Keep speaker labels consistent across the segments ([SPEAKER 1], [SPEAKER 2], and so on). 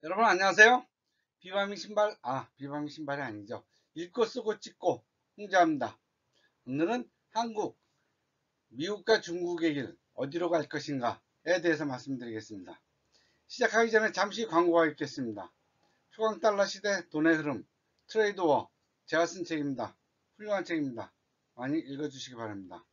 [SPEAKER 1] 여러분 안녕하세요. 비바미 신발, 비바미 신발이 아니죠. 읽고 쓰고 찍고 홍자입니다. 오늘은 한국, 미국과 중국의 길 어디로 갈 것인가에 대해서 말씀드리겠습니다. 시작하기 전에 잠시 광고가 있겠습니다. 초강달러 시대 돈의 흐름, 트레이드워, 제가 쓴 책입니다. 훌륭한 책입니다. 많이 읽어주시기 바랍니다.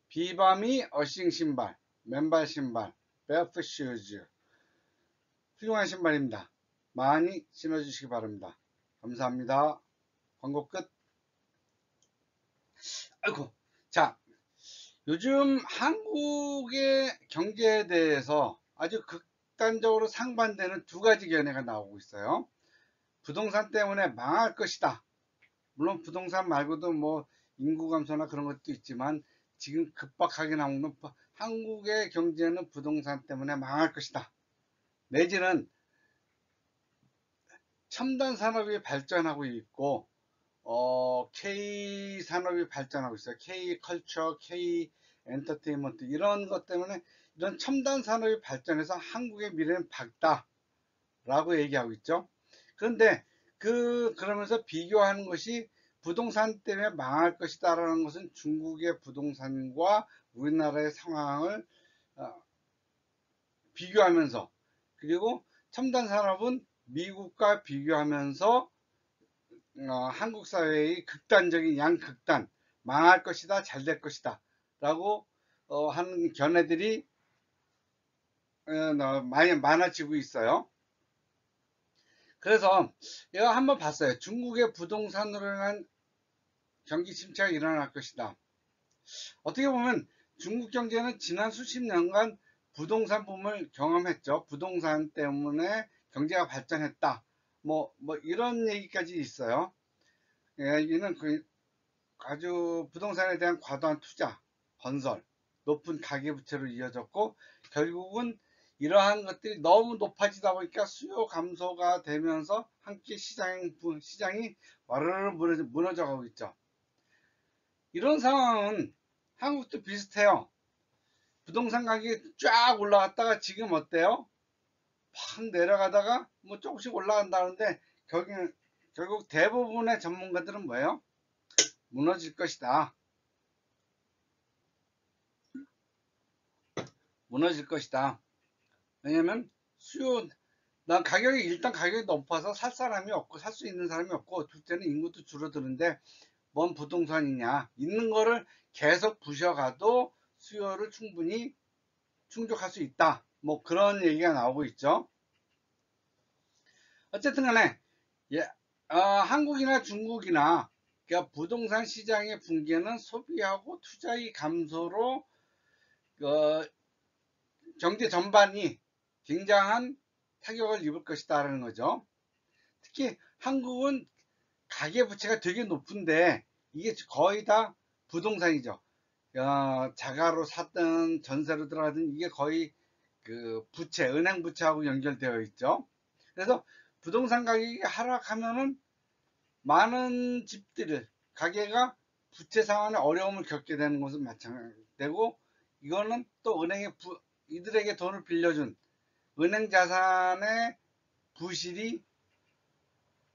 [SPEAKER 1] 비바미 어싱 신발, 맨발 신발, 베어풋 슈즈, 훌륭한 신발입니다. 많이 신어주시기 바랍니다. 감사합니다. 광고 끝. 아이고. 자, 요즘 한국의 경제에 대해서 아주 극단적으로 상반되는 두 가지 견해가 나오고 있어요. 부동산 때문에 망할 것이다. 물론 부동산 말고도 뭐 인구 감소나 그런 것도 있지만 지금 급박하게 나오는 한국의 경제는 부동산 때문에 망할 것이다. 내지는 첨단 산업이 발전하고 있고 K 산업이 발전하고 있어요. K 컬처, K 엔터테인먼트 이런 것 때문에 이런 첨단 산업이 발전해서 한국의 미래는 밝다라고 얘기하고 있죠. 그런데 그러면서 비교하는 것이 부동산 때문에 망할 것이다라는 것은 중국의 부동산과 우리나라의 상황을 어, 비교하면서, 그리고 첨단 산업은 미국과 비교하면서 한국 사회의 극단적인 양극단, 망할 것이다, 잘 될 것이다 라고 하는 견해들이 많이 많아지고 있어요. 그래서 제가 한번 봤어요. 중국의 부동산으로 인한 경기 침체가 일어날 것이다. 어떻게 보면 중국 경제는 지난 수십 년간 부동산 붐을 경험했죠. 부동산 때문에 경제가 발전했다. 뭐 이런 얘기까지 있어요. 예, 이는 아주 부동산에 대한 과도한 투자, 건설, 높은 가계부채로 이어졌고, 결국은 이러한 것들이 너무 높아지다 보니까 수요 감소가 되면서 함께 시장이 와르르 무너져 가고 있죠. 이런 상황은 한국도 비슷해요. 부동산 가격이 쫙 올라갔다가 지금 어때요? 팍 내려가다가 뭐 조금씩 올라간다는데 결국 대부분의 전문가들은 뭐예요? 무너질 것이다. 무너질 것이다. 왜냐면 수요, 난 일단 가격이 높아서 살 사람이 없고 살 수 있는 사람이 없고, 둘째는 인구도 줄어드는데 뭔 부동산이냐. 있는 거를 계속 부셔가도 수요를 충분히 충족할 수 있다. 뭐 그런 얘기가 나오고 있죠. 어쨌든 간에 예, 한국이나 중국이나 그러니까 부동산 시장의 붕괴는 소비하고 투자의 감소로 어, 경제 전반이 굉장한 타격을 입을 것이다라는 거죠. 특히 한국은 가계부채가 되게 높은데 이게 거의 다 부동산이죠. 자가로 샀든 전세로 들어가든 이게 거의 그 부채, 은행 부채하고 연결되어 있죠. 그래서 부동산 가격이 하락하면은 많은 집들, 가게가 부채 상환에 어려움을 겪게 되는 것은 마찬가지되고, 이거는 또 이들에게 돈을 빌려준 은행 자산의 부실이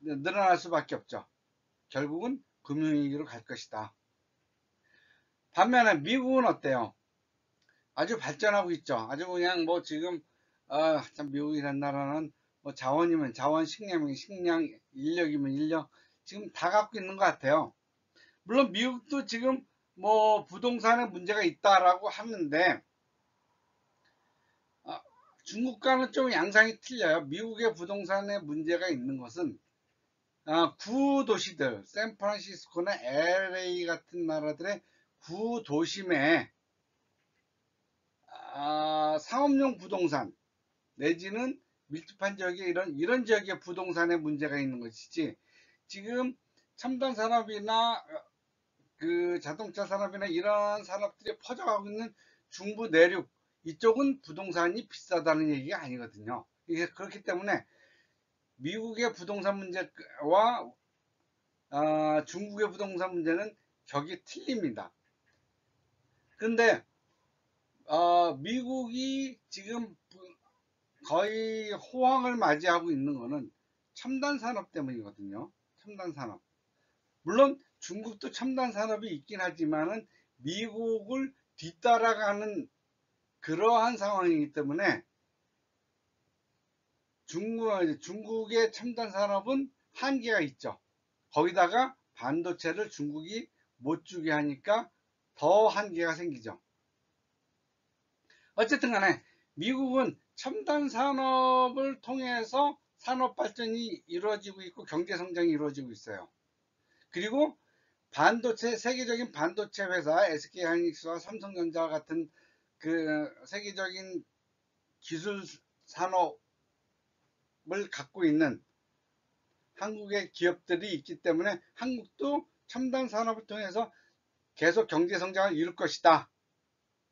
[SPEAKER 1] 늘어날 수밖에 없죠. 결국은 금융위기로 갈 것이다. 반면에 미국은 어때요? 아주 발전하고 있죠. 아주 그냥 뭐 지금 참 미국이란 나라는 뭐 자원이면 자원, 식량이면 식량, 인력이면 인력 지금 다 갖고 있는 것 같아요. 물론 미국도 지금 뭐 부동산에 문제가 있다라고 하는데 어, 중국과는 좀 양상이 틀려요. 미국의 부동산에 문제가 있는 것은 구도시들, 샌프란시스코나 LA 같은 나라들의 구도심에 상업용 부동산 내지는 밀집한 지역에 이런 지역에 부동산에 문제가 있는 것이지, 지금 첨단 산업이나 그 자동차 산업이나 이런 산업들이 퍼져가고 있는 중부 내륙 이쪽은 부동산이 비싸다는 얘기가 아니거든요. 이게 그렇기 때문에 미국의 부동산 문제와 중국의 부동산 문제는 격이 틀립니다. 그런데 미국이 지금 거의 호황을 맞이하고 있는 거는 첨단 산업 때문이거든요. 첨단 산업. 물론 중국도 첨단 산업이 있긴 하지만은 미국을 뒤따라가는 그러한 상황이기 때문에 중국의 첨단 산업은 한계가 있죠. 거기다가 반도체를 중국이 못 주게 하니까 더 한계가 생기죠. 어쨌든 간에 미국은 첨단 산업을 통해서 산업 발전이 이루어지고 있고 경제 성장이 이루어지고 있어요. 그리고 반도체, 세계적인 반도체 회사 SK하이닉스와 삼성전자 같은 그 세계적인 기술 산업을 갖고 있는 한국의 기업들이 있기 때문에 한국도 첨단 산업을 통해서 계속 경제 성장을 이룰 것이다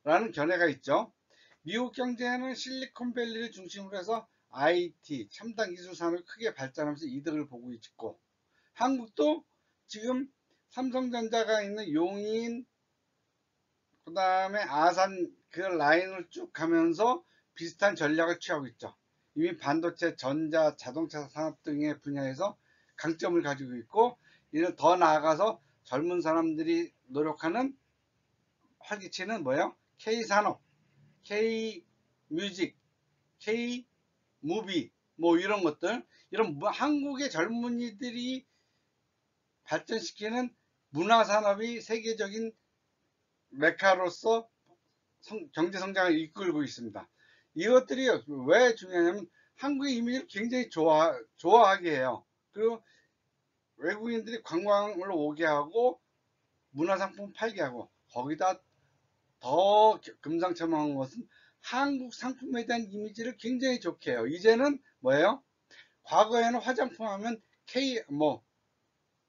[SPEAKER 1] 라는 견해가 있죠. 미국 경제는 실리콘밸리를 중심으로 해서 IT, 첨단 기술 산업이 크게 발전하면서 이득을 보고 있고, 한국도 지금 삼성전자가 있는 용인, 그 다음에 아산 그 라인을 쭉 가면서 비슷한 전략을 취하고 있죠. 이미 반도체, 전자, 자동차 산업 등의 분야에서 강점을 가지고 있고, 이를 더 나아가서 젊은 사람들이 노력하는 활기치는 뭐예요? K산업, K뮤직, K무비 뭐 이런 것들, 이런 한국의 젊은이들이 발전시키는 문화산업이 세계적인 메카로서 경제 성장을 이끌고 있습니다. 이것들이 왜 중요하냐면 한국의 이미지를 굉장히 좋아하게 해요. 그리고 외국인들이 관광을 오게 하고 문화상품 팔게 하고, 거기다 더 금상첨화한 것은 한국 상품에 대한 이미지를 굉장히 좋게 해요. 이제는 뭐예요? 과거에는 화장품 하면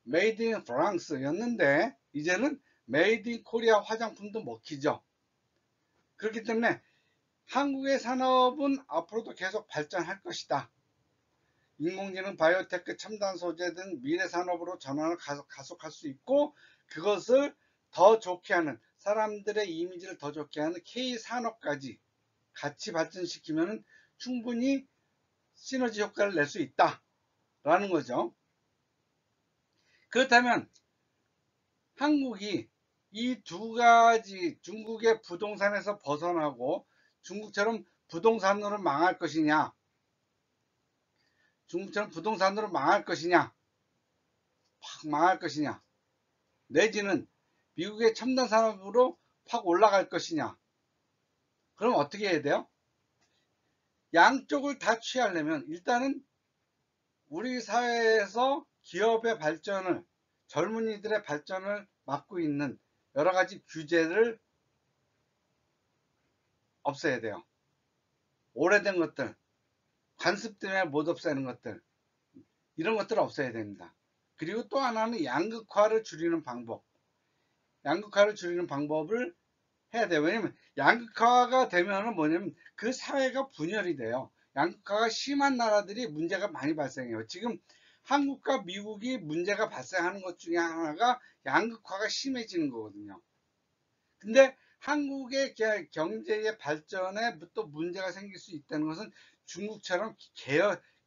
[SPEAKER 1] 메이드 인 프랑스였는데 이제는 메이드 인 코리아 화장품도 먹히죠. 그렇기 때문에 한국의 산업은 앞으로도 계속 발전할 것이다. 인공지능, 바이오테크, 첨단 소재 등 미래 산업으로 전환을 가속할 수 있고, 그것을 더 좋게 하는, 사람들의 이미지를 더 좋게 하는 K산업까지 같이 발전시키면 충분히 시너지 효과를 낼 수 있다라는 거죠. 그렇다면 한국이 이 두 가지, 중국의 부동산에서 벗어나고 중국처럼 부동산으로 망할 것이냐, 중국처럼 부동산으로 망할 것이냐, 확 망할 것이냐, 내지는 미국의 첨단 산업으로 확 올라갈 것이냐. 그럼 어떻게 해야 돼요? 양쪽을 다 취하려면 일단은 우리 사회에서 기업의 발전을, 젊은이들의 발전을 막고 있는 여러 가지 규제를 없애야 돼요. 오래된 것들, 관습 때문에 못 없애는 것들, 이런 것들을 없애야 됩니다. 그리고 또 하나는 양극화를 줄이는 방법. 양극화를 줄이는 방법을 해야 돼요. 왜냐면 양극화가 되면은 뭐냐면 그 사회가 분열이 돼요. 양극화가 심한 나라들이 문제가 많이 발생해요. 지금 한국과 미국이 문제가 발생하는 것 중에 하나가 양극화가 심해지는 거거든요. 근데 한국의 경제의 발전에 또 문제가 생길 수 있다는 것은 중국처럼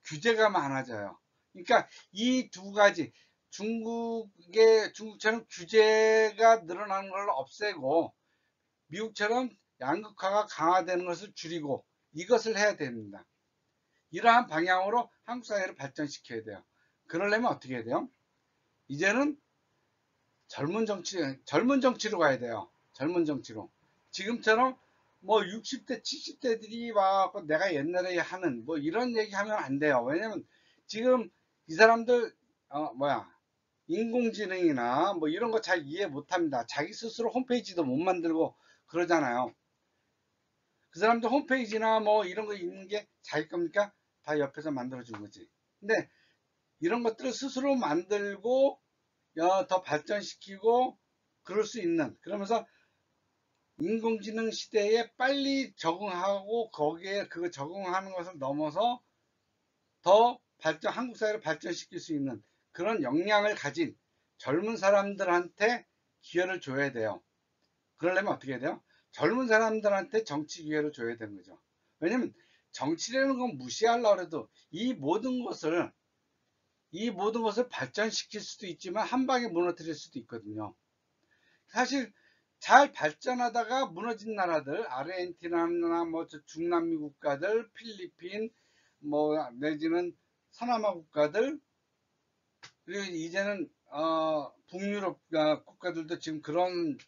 [SPEAKER 1] 규제가 많아져요. 그러니까 이 두 가지, 중국처럼 규제가 늘어나는 걸 없애고 미국처럼 양극화가 강화되는 것을 줄이고, 이것을 해야 됩니다. 이러한 방향으로 한국 사회를 발전시켜야 돼요. 그러려면 어떻게 해야 돼요? 이제는 젊은 정치로 가야 돼요. 젊은 정치로. 지금처럼 뭐 60대, 70대들이 와서 내가 옛날에 하는 뭐 이런 얘기 하면 안 돼요. 왜냐면 지금 이 사람들, 인공지능이나 뭐 이런 거 잘 이해 못 합니다. 자기 스스로 홈페이지도 못 만들고 그러잖아요. 그 사람들 홈페이지나 뭐 이런 거 있는 게 자기 겁니까? 다 옆에서 만들어준 거지. 근데 이런 것들을 스스로 만들고 더 발전시키고 그럴 수 있는, 그러면서 인공지능 시대에 빨리 적응하고 거기에 그 적응하는 것을 넘어서 더 한국 사회를 발전시킬 수 있는 그런 역량을 가진 젊은 사람들한테 기회를 줘야 돼요. 그러려면 어떻게 해야 돼요? 젊은 사람들한테 정치 기회를 줘야 되는 거죠. 왜냐면 정치라는 건 무시하려고 해도 이 모든 것을 발전시킬 수도 있지만 한 방에 무너뜨릴 수도 있거든요. 사실 잘 발전하다가 무너진 나라들, 아르헨티나나 뭐 중남미 국가들, 필리핀, 뭐 내지는 서남아 국가들, 그리고 이제는 북유럽 국가들도 지금 그런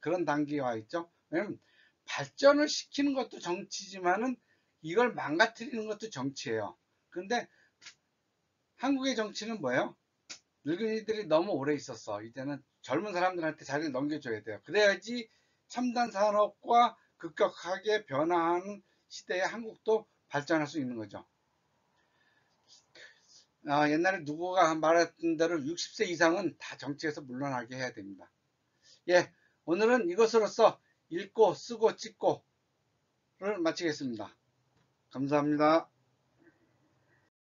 [SPEAKER 1] 그런 단계에 와 있죠. 왜냐면 발전을 시키는 것도 정치지만은 이걸 망가뜨리는 것도 정치예요. 근데 한국의 정치는 뭐예요? 늙은이들이 너무 오래 있었어. 이제는 젊은 사람들한테 자리를 넘겨줘야 돼요. 그래야지 첨단 산업과 급격하게 변화하는 시대에 한국도 발전할 수 있는 거죠. 옛날에 누구가 말했던 대로 60세 이상은 다 정치에서 물러나게 해야 됩니다. 예, 오늘은 이것으로써 읽고 쓰고 찍고를 마치겠습니다. 감사합니다.